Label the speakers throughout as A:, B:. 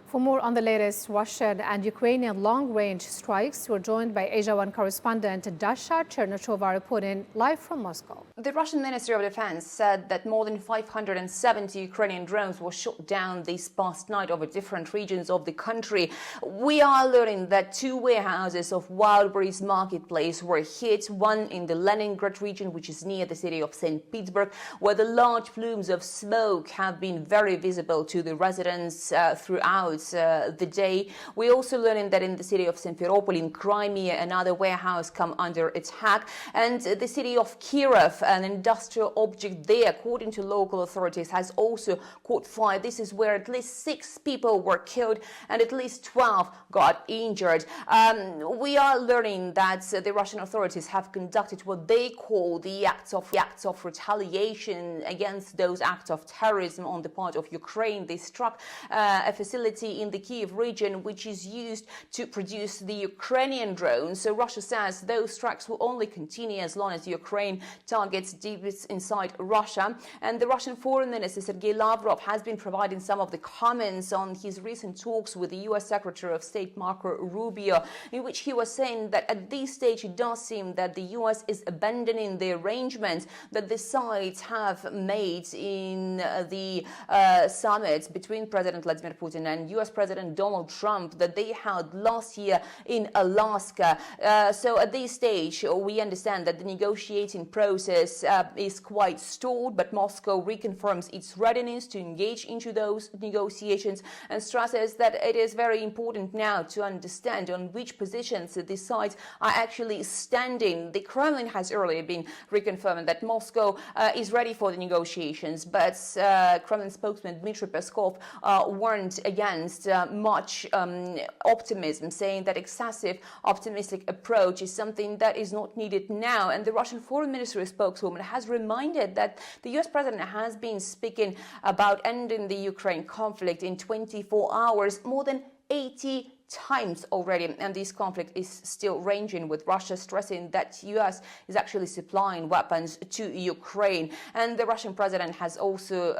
A: For more on the latest Russian and Ukrainian long-range strikes, we're joined by Asia One correspondent Dasha Chernyshova reporting live from Moscow.
B: The Russian Ministry of Defense said that more than 570 Ukrainian drones were shot down this past night over different regions of the country. We are learning that two warehouses of Wildberries marketplace were hit, one in the Leningrad region, which is near the city of St. Petersburg, where the large plumes of smoke have been very visible to the residents throughout the day. We're also learning that in the city of Simferopol in Crimea, another warehouse come under attack, and the city of Kiev, an industrial object there, according to local authorities, has also caught fire. This is where at least 6 people were killed and at least 12 got injured. We are learning that the Russian authorities have conducted what they call the acts of retaliation against those acts of terrorism on the part of Ukraine. They struck a facility in the Kiev region which is used to produce the Ukrainian drones. So Russia says those strikes will only continue as long as Ukraine targets deep inside Russia. And the Russian Foreign Minister Sergei Lavrov has been providing some of the comments on his recent talks with the US Secretary of State Marco Rubio, in which he was saying that at this stage it does seem that the US is abandoning the arrangements that the sides have made in the summits between President Vladimir Putin and US President Donald Trump that they held last year in Alaska. So at this stage, we understand that the negotiating process is quite stalled, but Moscow reconfirms its readiness to engage into those negotiations and stresses that it is very important now to understand on which positions the sides are actually standing. The Kremlin has earlier been reconfirming that Moscow is ready for the negotiations, but Kremlin spokesman Dmitry Peskov warned against much optimism, saying that excessive optimistic approach is something that is not needed now. And the Russian Foreign Ministry spokeswoman has reminded that the US president has been speaking about ending the Ukraine conflict in 24 hours more than 80 times already, and this conflict is still raging, with Russia stressing that US is actually supplying weapons to Ukraine. And the Russian president has also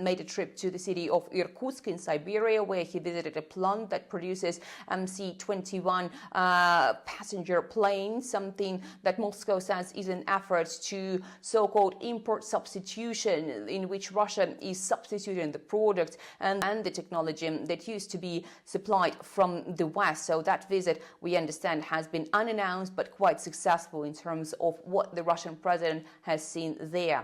B: made a trip to the city of Irkutsk in Siberia, where he visited a plant that produces MC-21 passenger planes, something that Moscow says is an effort to so-called import substitution, in which Russia is substituting the product and the technology that used to be supplied from the West. So that visit, we understand, has been unannounced but quite successful in terms of what the Russian president has seen there.